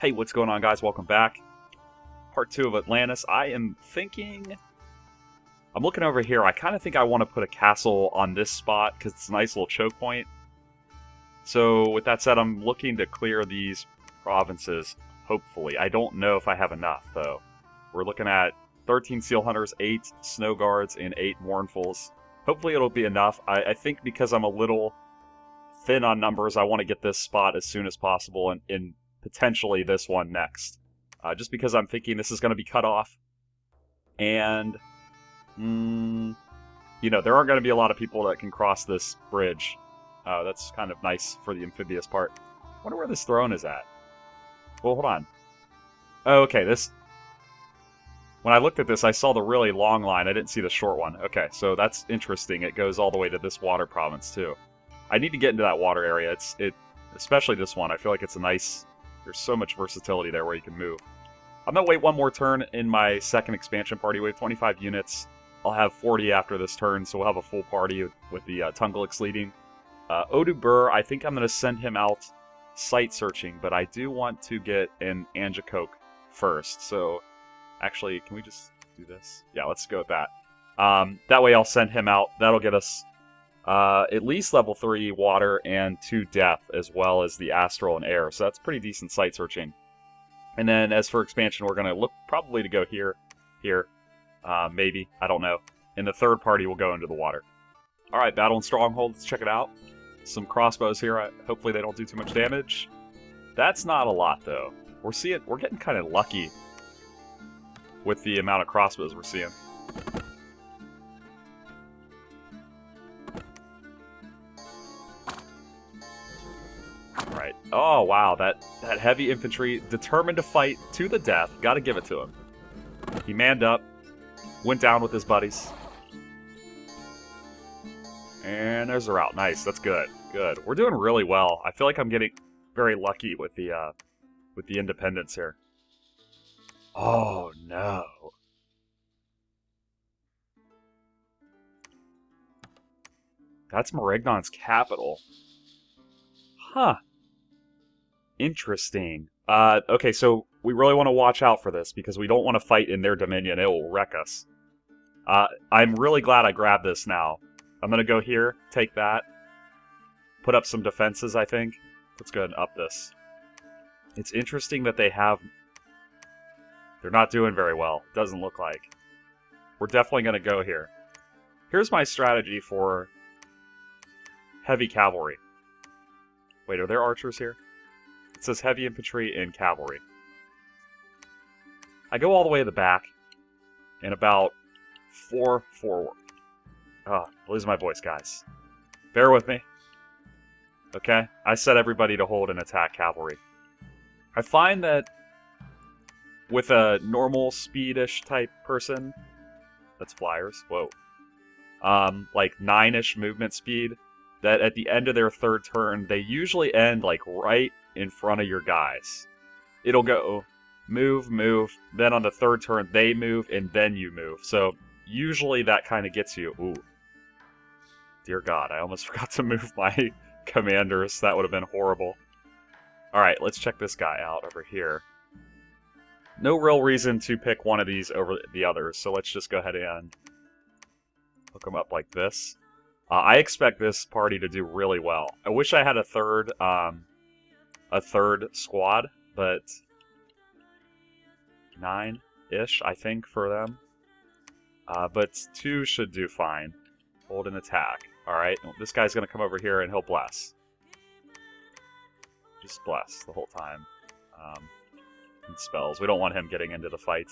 Hey, what's going on, guys? Welcome back. Part 2 of Atlantis. I'm looking over here. I kind of think I want to put a castle on this spot because it's a nice little choke point. So, with that said, I'm looking to clear these provinces, hopefully. I don't know if I have enough, though. We're looking at 13 Seal Hunters, 8 Snow Guards, and 8 Mournfuls. Hopefully it'll be enough. I think because I'm a little thin on numbers, I want to get this spot as soon as possible, and potentially this one next. Just because I'm thinking this is going to be cut off. And, there aren't going to be a lot of people that can cross this bridge. That's kind of nice for the amphibious part. I wonder where this throne is at. Well, hold on. Oh, okay, when I looked at this, I saw the really long line. I didn't see the short one. Okay, so that's interesting. It goes all the way to this water province, too. I need to get into that water area. Especially this one. I feel like it's a nice... There's so much versatility there where you can move. I'm going to wait one more turn in my second expansion party. We have 25 units. I'll have 40 after this turn, so we'll have a full party with the Tunglix leading. Odu Bur, I think I'm going to send him out site searching, but I do want to get an Anjacoke first. So, actually, can we just do this? Yeah, let's go with that. That way I'll send him out. That'll get us at least level 3 water and 2 death, as well as the astral and air. So that's pretty decent site searching. And then as for expansion, we're going to look probably to go here, maybe, I don't know. And the third party will go into the water. Alright, Battle and Stronghold, let's check it out. Some crossbows here, hopefully they don't do too much damage. That's not a lot, though. We're getting kind of lucky with the amount of crossbows we're seeing. Right. Oh, wow, that heavy infantry, determined to fight to the death. Gotta give it to him. He manned up, went down with his buddies. And there's a route. Nice, that's good. Good. We're doing really well. I feel like I'm getting very lucky with the independence here. Oh, no. That's Maragnon's capital. Huh. Interesting. Okay, so we really want to watch out for this, because we don't want to fight in their dominion. It will wreck us. I'm really glad I grabbed this now. I'm going to go here, take that, put up some defenses, I think. Let's go ahead and up this. It's interesting that they're not doing very well. Doesn't look like. We're definitely going to go here. Here's my strategy for heavy cavalry. Wait, are there archers here? It says heavy infantry and cavalry. I go all the way to the back and about 4 forward. Oh, losing my voice, guys. Bear with me. Okay? I set everybody to hold and attack cavalry. I find that with a normal speed-ish type person, that's flyers, whoa, like 9-ish movement speed, that at the end of their third turn, they usually end like right in front of your guys. It'll go move, move, then on the third turn they move, and then you move. So usually that kind of gets you. Ooh. Dear God, I almost forgot to move my commanders. That would have been horrible. Alright, let's check this guy out over here. No real reason to pick one of these over the others, so let's just go ahead and hook them up like this. I expect this party to do really well. I wish I had a third squad, but 9-ish, I think, for them. But 2 should do fine. Hold an attack. Alright, this guy's going to come over here and he'll bless. Just bless the whole time. And spells. We don't want him getting into the fight.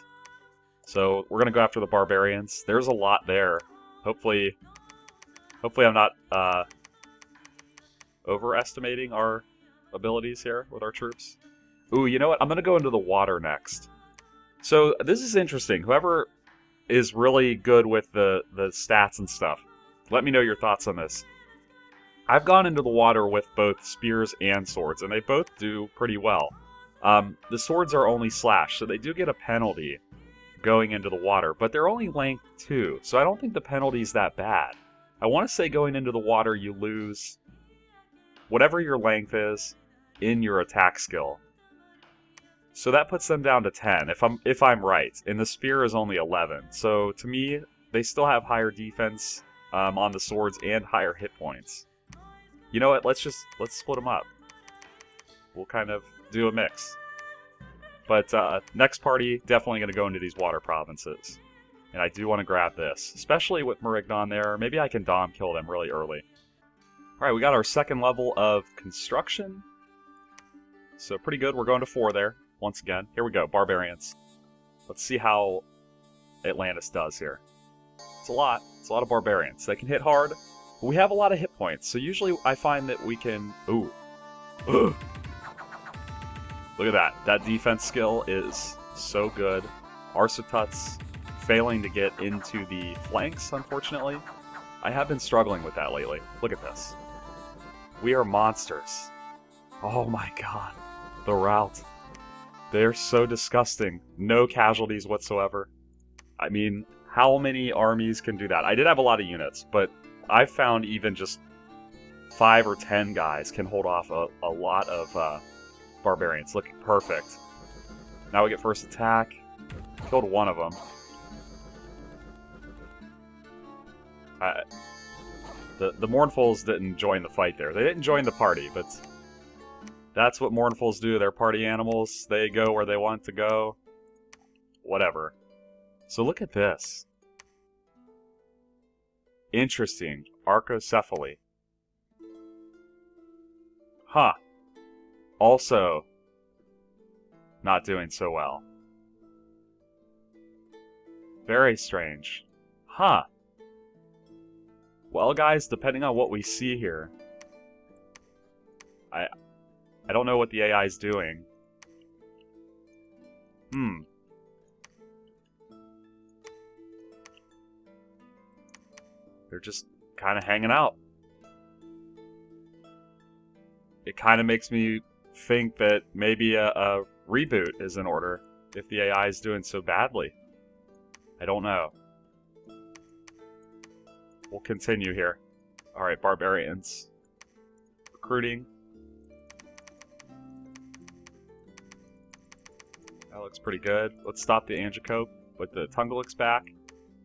So we're going to go after the barbarians. There's a lot there. Hopefully I'm not overestimating our abilities here with our troops. Ooh, you know what? I'm going to go into the water next. So this is interesting. Whoever is really good with the stats and stuff, let me know your thoughts on this. I've gone into the water with both spears and swords, and they both do pretty well. The swords are only slash, so they do get a penalty going into the water, but they're only length 2, so I don't think the penalty's that bad. I want to say going into the water you lose whatever your length is in your attack skill. So that puts them down to 10, if I'm right. And the spear is only 11. So to me, they still have higher defense on the swords and higher hit points. You know what? Let's split them up. We'll kind of do a mix. But next party, definitely going to go into these water provinces. And I do want to grab this, especially with Marignon there. Maybe I can Dom kill them really early. Alright, we got our second level of construction. So pretty good. We're going to 4 there. Once again, here we go, barbarians. Let's see how Atlantis does here. It's a lot of barbarians. They can hit hard, but we have a lot of hit points, so usually I find that we can... Ooh. Ugh. Look at that. That defense skill is so good. Arsatuts failing to get into the flanks, unfortunately. I have been struggling with that lately. Look at this. We are monsters. Oh my god. The rout. They're so disgusting. No casualties whatsoever. I mean, how many armies can do that? I did have a lot of units, but I've found even just 5 or 10 guys can hold off a lot of barbarians. Look, perfect. Now we get first attack. Killed one of them. The Mournfuls didn't join the fight there. They didn't join the party, but... That's what Mournfuls do. They're party animals. They go where they want to go. Whatever. So look at this. Interesting. Archocephaly. Huh. Also, not doing so well. Very strange. Huh. Well, guys, depending on what we see here... I don't know what the AI is doing. They're just kind of hanging out. It kind of makes me think that maybe a reboot is in order if the AI is doing so badly. I don't know. We'll continue here. Alright, barbarians. Recruiting. That looks pretty good. Let's stop the Angicope with the Tungalik's back.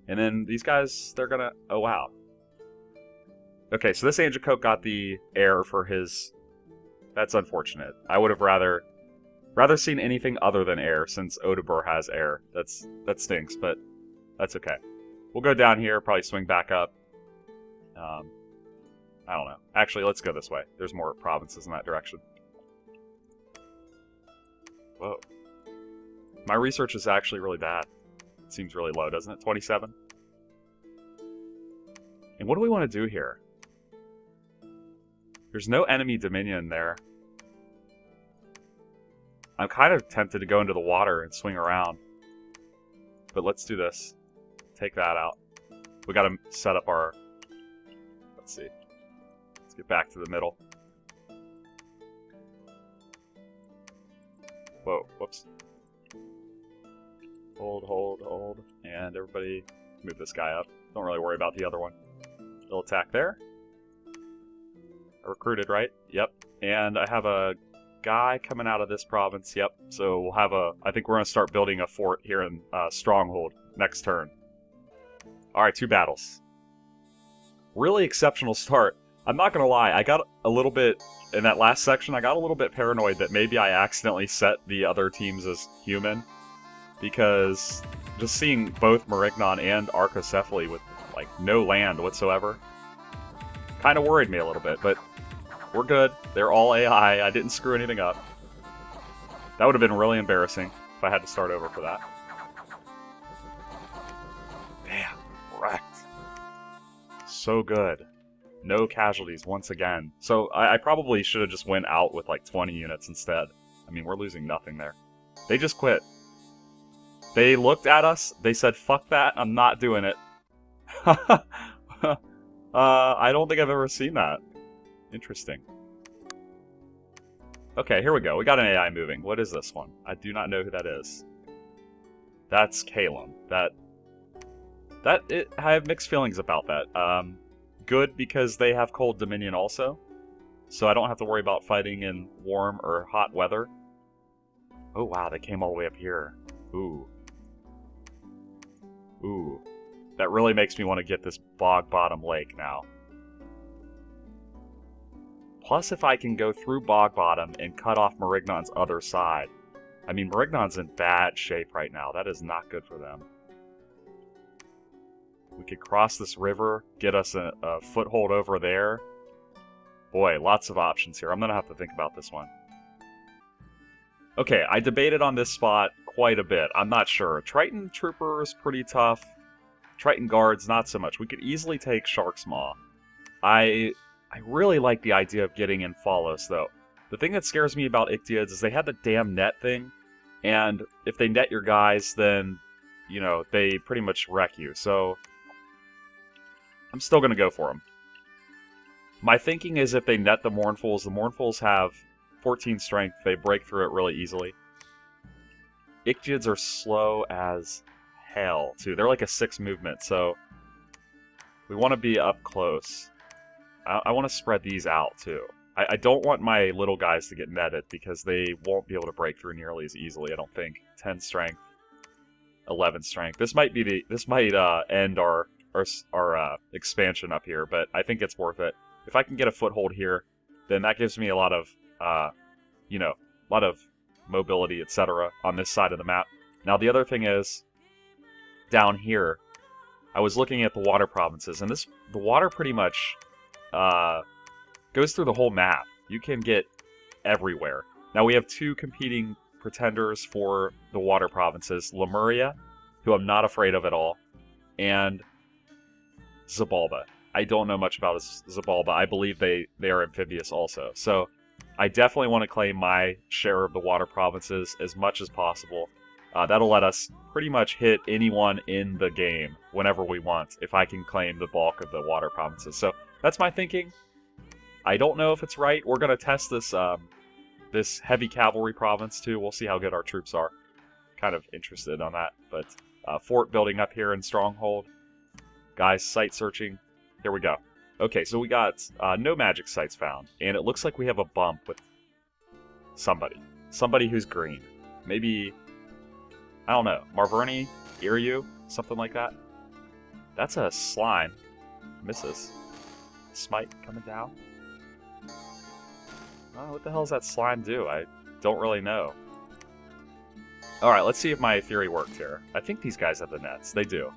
And then these guys, they're gonna... Oh, wow. Okay, so this Angicope got the air for his... That's unfortunate. I would have rather seen anything other than air, since Odabur has air. That stinks, but that's okay. We'll go down here, probably swing back up. I don't know. Actually, let's go this way. There's more provinces in that direction. Whoa. My research is actually really bad. It seems really low, doesn't it? 27? And what do we want to do here? There's no enemy dominion there. I'm kind of tempted to go into the water and swing around. But let's do this. Take that out. We gotta set up our... Let's see. Let's get back to the middle. Whoa, whoops. Hold. And everybody move this guy up. Don't really worry about the other one. Little attack there. I recruited, right? Yep. And I have a guy coming out of this province. Yep. So we'll have a... I think we're going to start building a fort here in Stronghold next turn. Alright, 2 battles. Really exceptional start. I'm not going to lie. I got a little bit... In that last section, I got a little bit paranoid that maybe I accidentally set the other teams as human. Because just seeing both Marignon and Archocephaly with, like, no land whatsoever kind of worried me a little bit, but we're good. They're all AI. I didn't screw anything up. That would have been really embarrassing if I had to start over for that. Damn, wrecked. So good. No casualties once again. So I probably should have just went out with like 20 units instead. I mean, we're losing nothing there. They just quit. They looked at us, they said, fuck that, I'm not doing it. I don't think I've ever seen that. Interesting. Okay, here we go. We got an AI moving. What is this one? I do not know who that is. That's Calum. I have mixed feelings about that. Good because they have cold dominion also. So I don't have to worry about fighting in warm or hot weather. Oh, wow, they came all the way up here. Ooh. Ooh. That really makes me want to get this bog bottom lake now. Plus, if I can go through bog bottom and cut off Marignon's other side. I mean, Marignon's in bad shape right now. That is not good for them. We could cross this river, get us a foothold over there. Boy, lots of options here. I'm going to have to think about this one. Okay, I debated on this spot quite a bit. I'm not sure. Triton Trooper is pretty tough. Triton Guards, not so much. We could easily take Shark's Maw. I really like the idea of getting in Follos, though. The thing that scares me about Ichthyids is they have the damn net thing, and if they net your guys, then, you know, they pretty much wreck you. So, I'm still going to go for them. My thinking is if they net the Mournfuls have 14 strength, they break through it really easily. Ichthyids are slow as hell, too. They're like a 6 movement, so we want to be up close. I want to spread these out, too. I don't want my little guys to get netted, because they won't be able to break through nearly as easily, I don't think. 10 strength, 11 strength. This might end our expansion up here, but I think it's worth it. If I can get a foothold here, then that gives me a lot of, mobility, etc. on this side of the map. Now, the other thing is, down here, I was looking at the water provinces, and the water pretty much goes through the whole map. You can get everywhere. Now, we have 2 competing pretenders for the water provinces. Lemuria, who I'm not afraid of at all, and Xibalba. I don't know much about Xibalba. I believe they are amphibious also. So I definitely want to claim my share of the water provinces as much as possible. That'll let us pretty much hit anyone in the game whenever we want, if I can claim the bulk of the water provinces. So that's my thinking. I don't know if it's right. We're going to test this this heavy cavalry province too. We'll see how good our troops are. Kind of interested on that. But fort building up here in Stronghold. Guys, site searching. Here we go. Okay, so we got no magic sites found. And it looks like we have a bump with somebody. Somebody who's green. Maybe, I don't know, Marverni, Iryu, something like that. That's a slime. Misses. Smite coming down. Oh, what the hell does that slime do? I don't really know. Alright, let's see if my theory worked here. I think these guys have the nets. They do.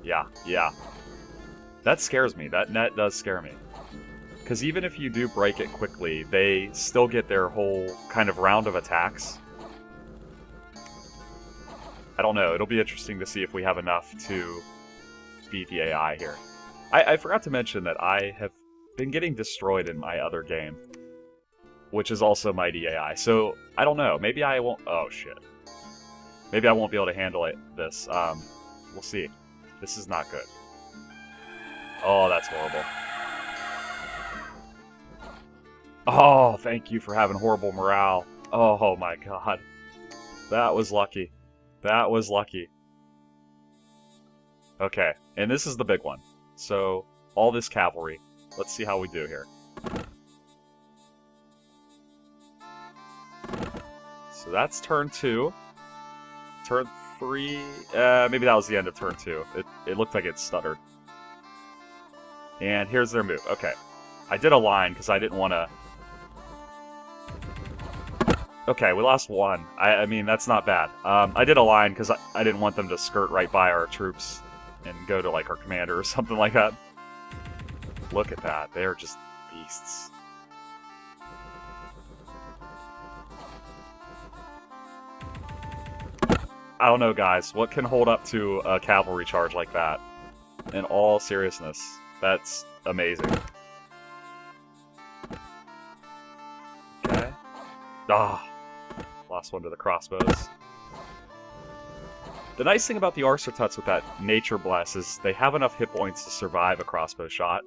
Yeah. That scares me. That net does scare me. Because even if you do break it quickly, they still get their whole kind of round of attacks. I don't know. It'll be interesting to see if we have enough to beat the AI here. I forgot to mention that I have been getting destroyed in my other game, which is also Mighty AI. So, I don't know. Maybe I won't... Oh, shit. Maybe I won't be able to handle this. We'll see. This is not good. Oh, that's horrible. Oh, thank you for having horrible morale. Oh my god. That was lucky. That was lucky. Okay, and this is the big one. So, all this cavalry. Let's see how we do here. So that's turn 2. Turn 3... maybe that was the end of turn 2. It looked like it stuttered. And here's their move. Okay. I did a line because I didn't want to... Okay, we lost 1. I mean, that's not bad. I did a line because I didn't want them to skirt right by our troops and go to, like, our commander or something like that. Look at that. They're just beasts. I don't know, guys. What can hold up to a cavalry charge like that? In all seriousness. That's amazing. Okay. Ah. Lost one to the crossbows. The nice thing about the Arcertuts with that Nature Bless is they have enough hit points to survive a crossbow shot.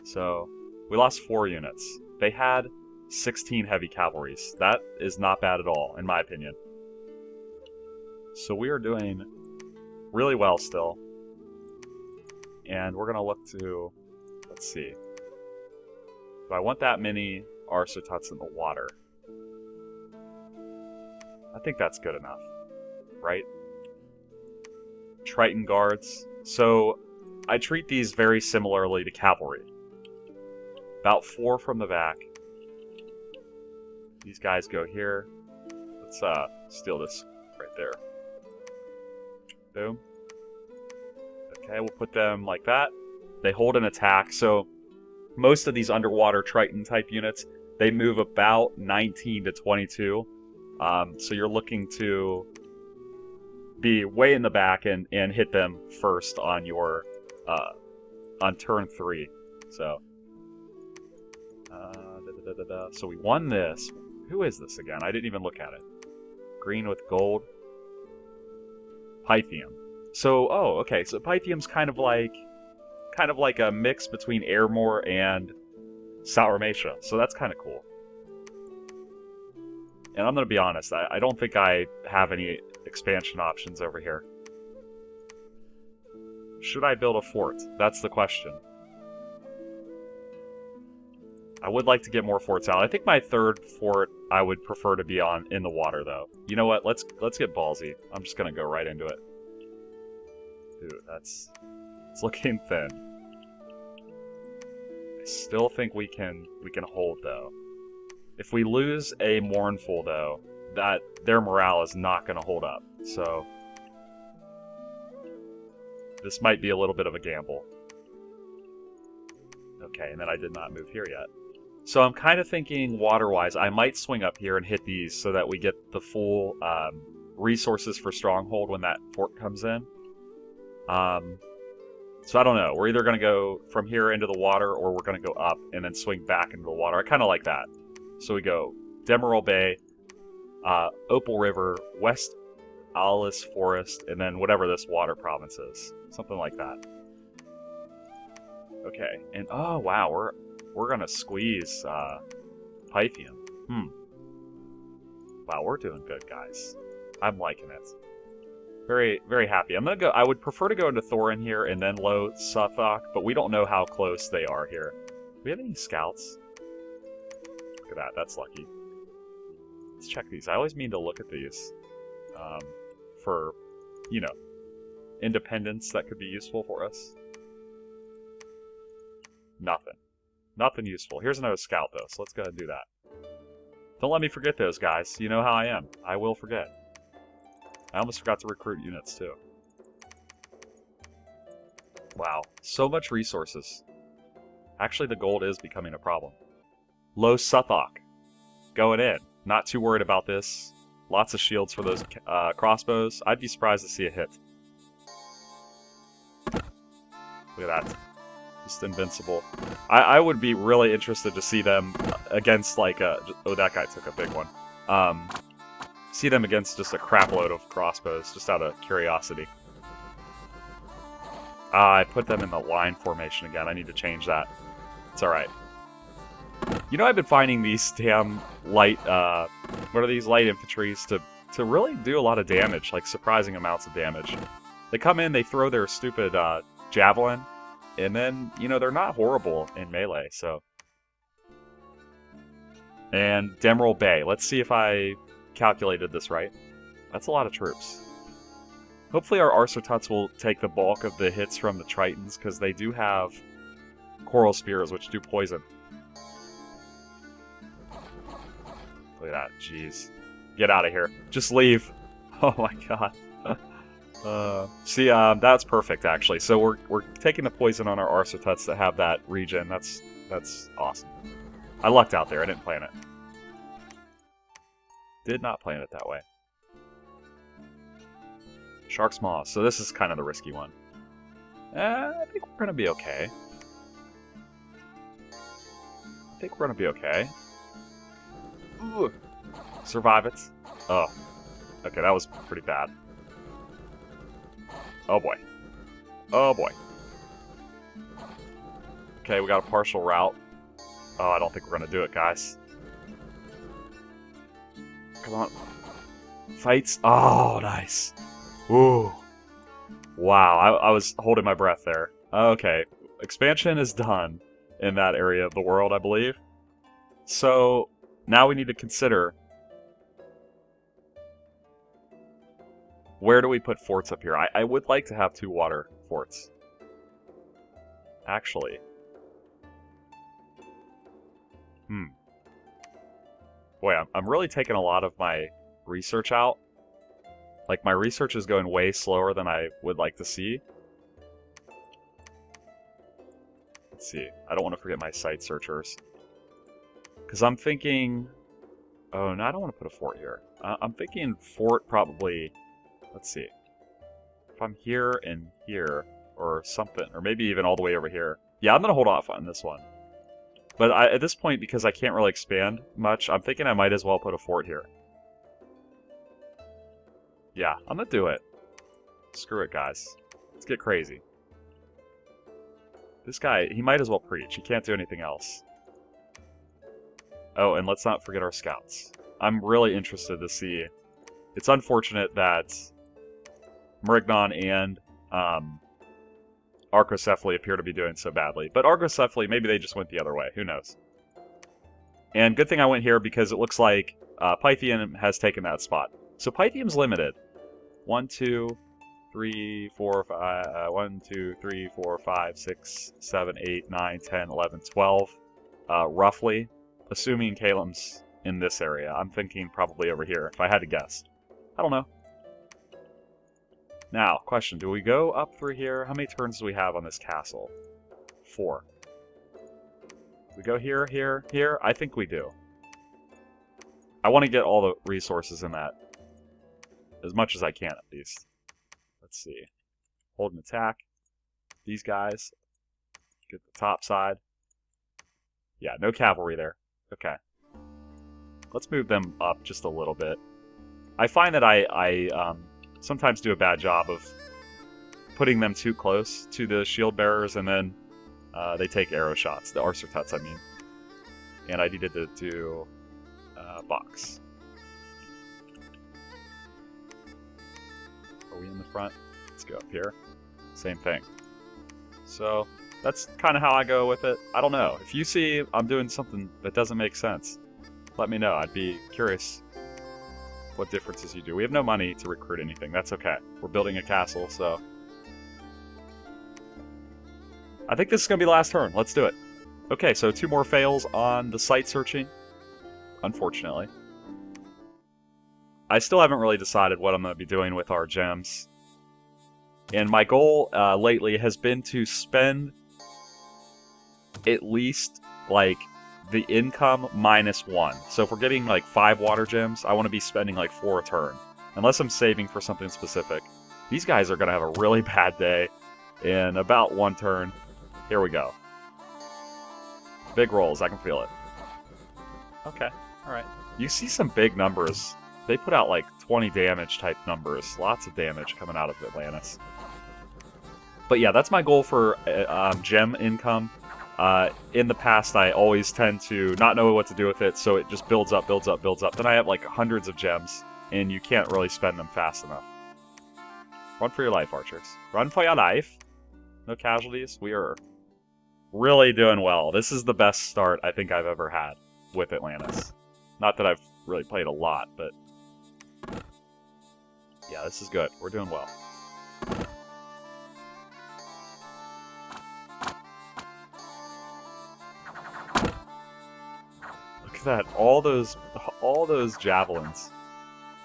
So, we lost 4 units. They had 16 heavy cavalries. That is not bad at all, in my opinion. So we are doing really well still. And we're going to look to... Let's see. Do I want that many Arcertuts in the water? I think that's good enough, right? Triton guards. So I treat these very similarly to cavalry. About 4 from the back. These guys go here. Let's steal this right there. Boom. Okay, we'll put them like that. They hold an attack, so most of these underwater Triton type units, they move about 19 to 22. So you're looking to be way in the back and hit them first on your on turn 3. So so we won this. Who is this again? I didn't even look at it. Green with gold. Pythium. So, oh, okay. So Pythium's kind of like a mix between Airmore and Saurmatia. So that's kind of cool. And I'm going to be honest, I don't think I have any expansion options over here. Should I build a fort? That's the question. I would like to get more forts out. I think my 3rd fort I would prefer to be in the water, though. You know what? Let's get ballsy. I'm just going to go right into it. Dude, it's looking thin. I still think we can hold, though. If we lose a Mournful, though, that their morale is not going to hold up. So this might be a little bit of a gamble. Okay, and then I did not move here yet. So I'm kind of thinking water-wise, I might swing up here and hit these so that we get the full resources for Stronghold when that fort comes in. So I don't know. We're either going to go from here into the water or we're going to go up and then swing back into the water. I kind of like that. So we go Demerol Bay, Opal River, West Alice Forest, and then whatever this water province is. Something like that. Okay, and oh wow, we're gonna squeeze Pythium. Wow, we're doing good, guys. I'm liking it. Very, very happy. I'm gonna go. I would prefer to go into Thorin here and then Low Suffolk, but we don't know how close they are here. Do we have any scouts? Look at that. That's lucky. Let's check these. I always mean to look at these for, you know, independence that could be useful for us. Nothing. Nothing useful. Here's another scout, though, so let's go ahead and do that. Don't let me forget those guys. You know how I am. I will forget. I almost forgot to recruit units, too. Wow. So much resources. Actually, the gold is becoming a problem. Low Suffolk. Going in. Not too worried about this. Lots of shields for those crossbows. I'd be surprised to see a hit. Look at that. Just invincible. I would be really interested to see them against, like, oh, that guy took a big one. See them against just a crapload of crossbows, just out of curiosity. I put them in the line formation again. I need to change that. It's alright. You know, I've been finding these damn light, what are these? Light infantries to really do a lot of damage, like surprising amounts of damage. They come in, they throw their stupid javelin, and then, you know, they're not horrible in melee, so. And Demerol Bay. Let's see if I calculated this right. That's a lot of troops. Hopefully our Arcertuts will take the bulk of the hits from the Tritons, because they do have Coral Spears, which do poison. Look at that, jeez. Get out of here. Just leave. Oh my god. See, that's perfect, actually. So we're taking the poison on our Arcertuts that have that regen. That's awesome. I lucked out there. I didn't plan it. Did not plan it that way. Shark's Maw. So this is kind of the risky one. I think we're going to be okay. Ooh. Survive it. Oh. Okay, that was pretty bad. Oh boy. Oh boy. Okay, we got a partial route. Oh, I don't think we're going to do it, guys. Come on. Fights. Oh, nice. Ooh. Wow, I was holding my breath there. Okay, expansion is done in that area of the world, I believe. So, now we need to consider Where do we put forts up here? I would like to have 2 water forts. Actually. Boy, I'm really taking a lot of my research out. Like, my research is going way slower than I would like to see. Let's see. I don't want to forget my site searchers. Because I'm thinking... Oh, no, I don't want to put a fort here. I'm thinking fort probably... Let's see. If I'm here and here, or something, or maybe even all the way over here. Yeah, I'm going to hold off on this one. But at this point, because I can't really expand much, I'm thinking I might as well put a fort here. Yeah, I'm going to do it. Screw it, guys. Let's get crazy. This guy, he might as well preach. He can't do anything else. Oh, and let's not forget our scouts. I'm really interested to see. It's unfortunate that Mrignon and Archocephaly appear to be doing so badly. But Archocephaly, maybe they just went the other way. Who knows? And good thing I went here because it looks like Pythium has taken that spot. So Pythium's limited. 1, 2, 3, 4, 5, 1, 2, 3, 4, 5, 6, 7, 8, 9, 10, 11, 12, roughly. Assuming Calem's in this area. I'm thinking probably over here, if I had to guess. I don't know. Now, question, do we go up through here? How many turns do we have on this castle? 4. We go here, here, here? I think we do. I want to get all the resources in that. As much as I can, at least. Let's see. Hold an attack. These guys. Get the top side. Yeah, no cavalry there. Okay. Let's move them up just a little bit. I find that I sometimes do a bad job of putting them too close to the shield bearers, and then they take arrow shots. The Arcertuts, I mean. And I needed to do box. Are we in the front? Let's go up here. Same thing. So, that's kind of how I go with it. I don't know. If you see I'm doing something that doesn't make sense, let me know. I'd be curious what differences you do. We have no money to recruit anything. That's okay. We're building a castle, so... I think this is going to be the last turn. Let's do it. Okay, so 2 more fails on the site searching. Unfortunately. I still haven't really decided what I'm going to be doing with our gems. And my goal lately has been to spend at least, like, the income -1. So if we're getting, like, 5 water gems, I want to be spending, like, 4 a turn. Unless I'm saving for something specific. These guys are going to have a really bad day in about 1 turn. Here we go. Big rolls, I can feel it. Okay, alright. You see some big numbers. They put out, like, 20 damage type numbers. Lots of damage coming out of Atlantis. But yeah, that's my goal for gem income. In the past, I always tend to not know what to do with it, so it just builds up, builds up, builds up. Then I have like hundreds of gems, and you can't really spend them fast enough. Run for your life, archers. Run for your life. No casualties. We are really doing well. This is the best start I think I've ever had with Atlantis. Not that I've really played a lot, but... yeah, this is good. We're doing well. That all those javelins,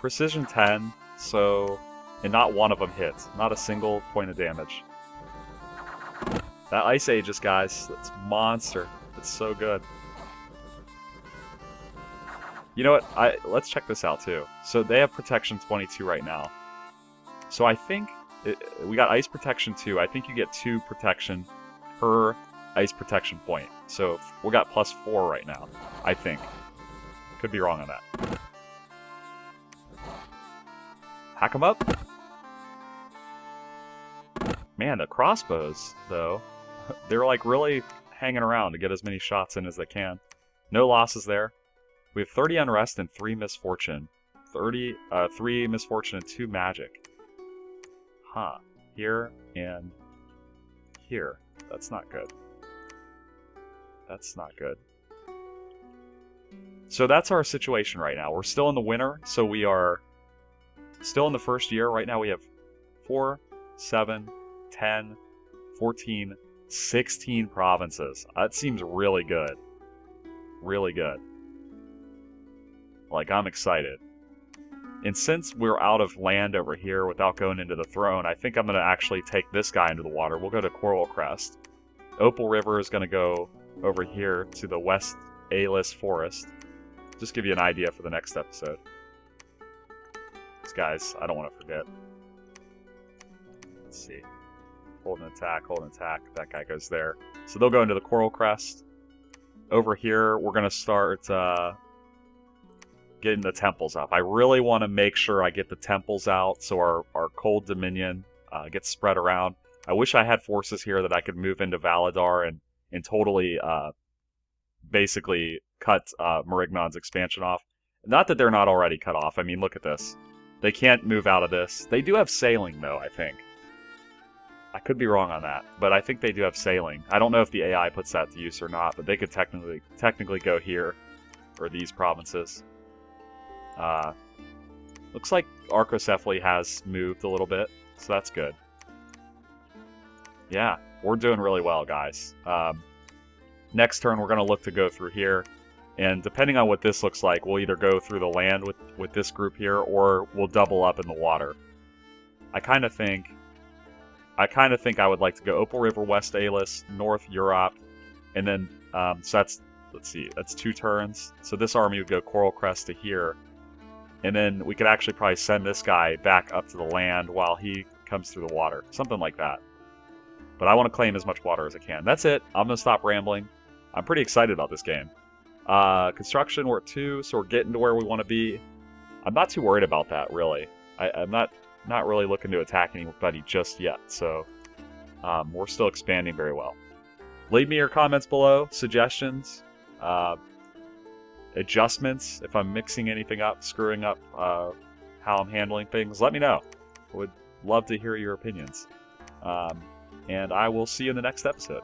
precision 10, so, and not one of them hit, not a single point of damage. That Ice Aegis, guys, that's monster. It's so good. You know what? Let's check this out too. So they have protection 22 right now. So I think we got ice protection 2. I think you get 2 protection per ice protection point. So we got +4 right now, I think. Could be wrong on that. Hack them up. Man, the crossbows, though, they're like really hanging around to get as many shots in as they can. No losses there. We have 30 unrest and 3 misfortune. 3 misfortune and 2 magic. Huh. Here and here. That's not good. That's not good. So that's our situation right now. We're still in the winter, so we are Still in the first year. Right now we have 4, 7, 10, 14, 16 provinces. That seems really good. Really good. Like, I'm excited. And since we're out of land over here without going into the throne, I think I'm going to actually take this guy into the water. We'll go to Coral Crest. Opal River is going to go over here to the West A-list Forest. Just give you an idea for the next episode. These guys, I don't want to forget. Let's see. Hold an attack, hold an attack. That guy goes there. So they'll go into the Coral Crest. Over here, we're going to start getting the temples up. I really want to make sure I get the temples out so our Cold Dominion gets spread around. I wish I had forces here that I could move into Valadar and totally basically cut Marignon's expansion off. Not that they're not already cut off. I mean, look at this. They can't move out of this. They do have sailing, though, I think. I could be wrong on that, but I think they do have sailing. I don't know if the AI puts that to use or not, but they could technically go here, or these provinces. Looks like Archocephaly has moved a little bit, so that's good. Yeah, we're doing really well, guys. Next turn, we're going to look to go through here, and depending on what this looks like, we'll either go through the land with this group here, or we'll double up in the water. I kind of think I would like to go Opal River, West A-list, North Europe, and then, so that's, let's see, that's 2 turns. So this army would go Coral Crest to here, and then we could actually probably send this guy back up to the land while he comes through the water. Something like that. But I want to claim as much water as I can. That's it. I'm going to stop rambling. I'm pretty excited about this game. Construction, we're at 2, so we're getting to where we want to be. I'm not too worried about that, really. I'm not really looking to attack anybody just yet, so we're still expanding very well. Leave me your comments below, suggestions, adjustments, if I'm mixing anything up, screwing up how I'm handling things, let me know. Would love to hear your opinions. And I will see you in the next episode.